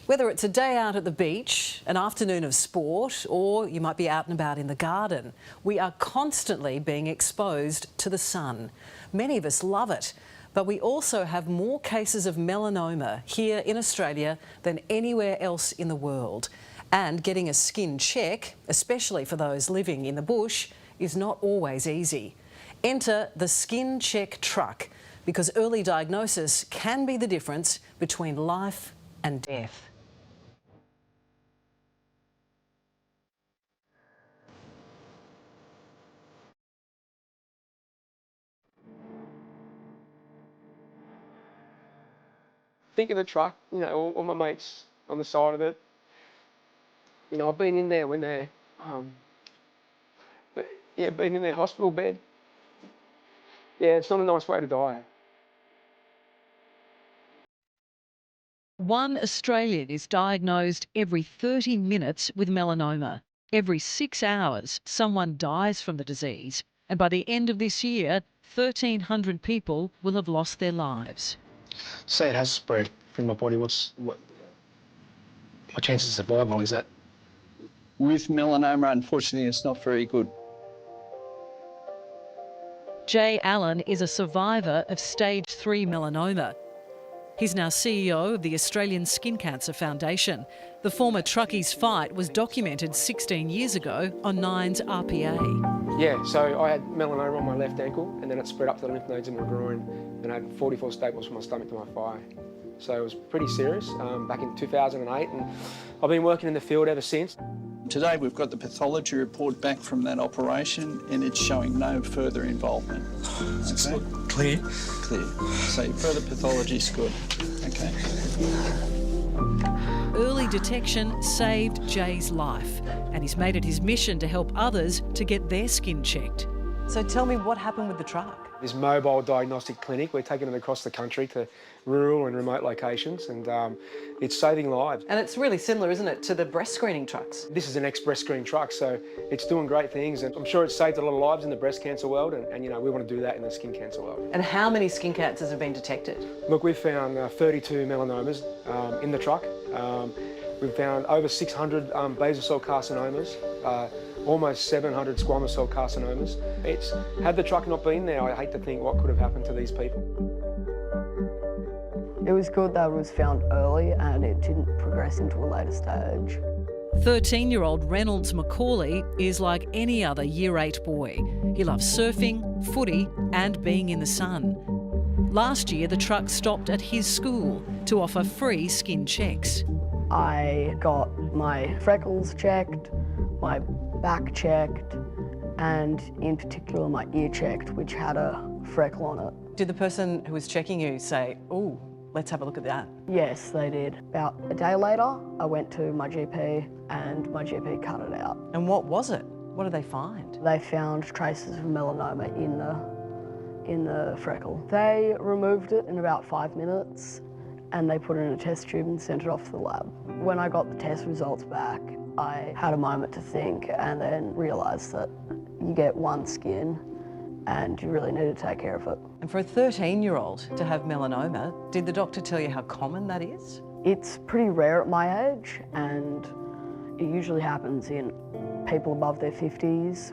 Whether it's a day out at the beach, an afternoon of sport, or you might be out and about in the garden, we are constantly being exposed to the sun. Many of us love it, but we also have more cases of melanoma here in Australia than anywhere else in the world. And getting a skin check, especially for those living in the bush, is not always easy. Enter the skin check truck, because early diagnosis can be the difference between life and death. Think of the truck, all my mates on the side of it. I've been in there when they're, been in their hospital bed. Yeah, it's not a nice way to die. One Australian is diagnosed every 30 minutes with melanoma. Every 6 hours, someone dies from the disease. And by the end of this year, 1,300 people will have lost their lives. Say it has spread from my body, what my chances of survival is that? With melanoma, unfortunately, it's not very good. Jay Allen is a survivor of stage 3 melanoma. He's now CEO of the Australian Skin Cancer Foundation. The former truckie's fight was documented 16 years ago on Nine's RPA. Yeah, so I had melanoma on my left ankle, and then it spread up to the lymph nodes in my groin, and I had 44 staples from my stomach to my thigh. So it was pretty serious back in 2008, and I've been working in the field ever since. Today we've got the pathology report back from that operation and it's showing no further involvement. Okay. Clear? Clear. So further pathology's good. Okay. Early detection saved Jay's life, and he's made it his mission to help others to get their skin checked. So tell me what happened with the truck. This mobile diagnostic clinic, we're taking it across the country to rural and remote locations, and it's saving lives. And it's really similar, isn't it, to the breast screening trucks? This is an ex-breast screen truck, so it's doing great things, and I'm sure it's saved a lot of lives in the breast cancer world, and we want to do that in the skin cancer world. And how many skin cancers have been detected? Look, we've found 32 melanomas in the truck. We've found over 600 basal cell carcinomas, almost 700 squamous cell carcinomas. Had the truck not been there, I hate to think what could have happened to these people. It was good that it was found early and it didn't progress into a later stage. 13-year-old Reynolds Macaulay is like any other Year 8 boy. He loves surfing, footy and being in the sun. Last year, the truck stopped at his school to offer free skin checks. I got my freckles checked, my back checked, and in particular my ear checked, which had a freckle on it. Did the person who was checking you say, "Ooh, let's have a look at that"? Yes, they did. About a day later, I went to my GP and my GP cut it out. And what was it? What did they find? They found traces of melanoma in the freckle. They removed it in about 5 minutes and they put it in a test tube and sent it off to the lab. When I got the test results back, I had a moment to think and then realised that you get one skin and you really need to take care of it. And for a 13-year-old to have melanoma, did the doctor tell you how common that is? It's pretty rare at my age and it usually happens in people above their 50s.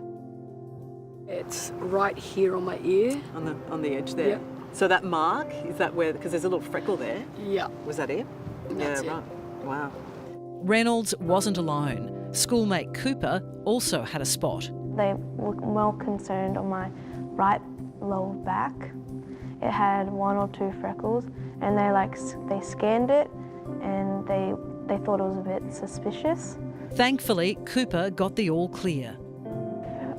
It's right here on my ear. On the edge there? Yep. So that mark, is that where, because there's a little freckle there? Yeah. Was that it? That's yeah, it. Right. Wow. Reynolds wasn't alone. Schoolmate Cooper also had a spot. They look well concerned on my right lower back. It had 1 or 2 freckles, and they scanned it, and they thought it was a bit suspicious. Thankfully, Cooper got the all clear.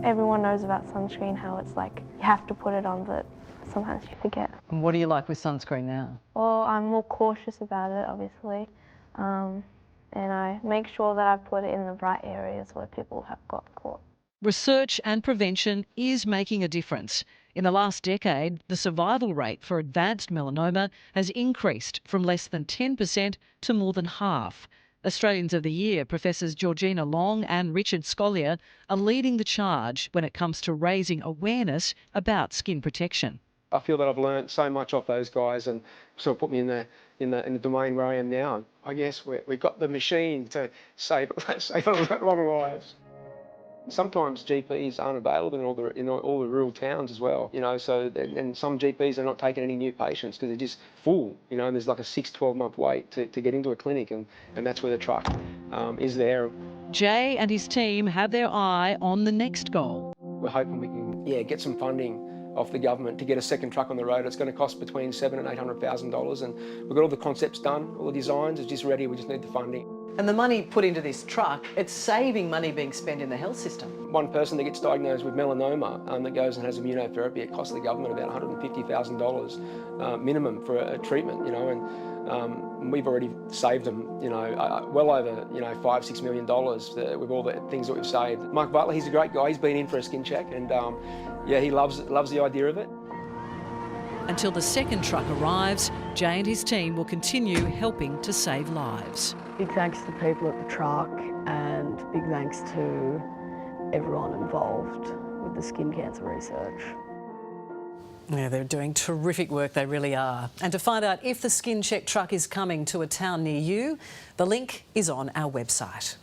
Everyone knows about sunscreen, how it's like you have to put it on, but sometimes you forget. And what do you like with sunscreen now? Well, I'm more cautious about it, obviously, and I make sure that I put it in the right areas where people have got caught. Research and prevention is making a difference. In the last decade, the survival rate for advanced melanoma has increased from less than 10% to more than half. Australians of the Year Professors Georgina Long and Richard Scollier are leading the charge when it comes to raising awareness about skin protection. I feel that I've learnt so much off those guys and sort of put me in the domain where I am now. I guess we've got the machine to save a lot of lives. Sometimes GPs aren't available in all the rural towns as well, you know, so, and some GPs are not taking any new patients because they're just full, you know, and there's like a 6-12 month wait to get into a clinic, and that's where the truck is there. Jay and his team have their eye on the next goal. We're hoping we can, get some funding off the government to get a second truck on the road. It's going to cost between $700,000 and $800,000, and we've got all the concepts done, all the designs, it's just ready, we just need the funding. And the money put into this truck, it's saving money being spent in the health system. One person that gets diagnosed with melanoma that goes and has immunotherapy, it costs the government about $150,000 minimum for a treatment, you know, and we've already saved them, you know, well over, you know, $5-6 million with all the things that we've saved. Mark Butler, he's a great guy. He's been in for a skin check, and yeah, he loves the idea of it. Until the second truck arrives, Jay and his team will continue helping to save lives. Big thanks to the people at the truck, and big thanks to everyone involved with the skin cancer research. Yeah, they're doing terrific work, they really are. And to find out if the Skin Check truck is coming to a town near you, the link is on our website.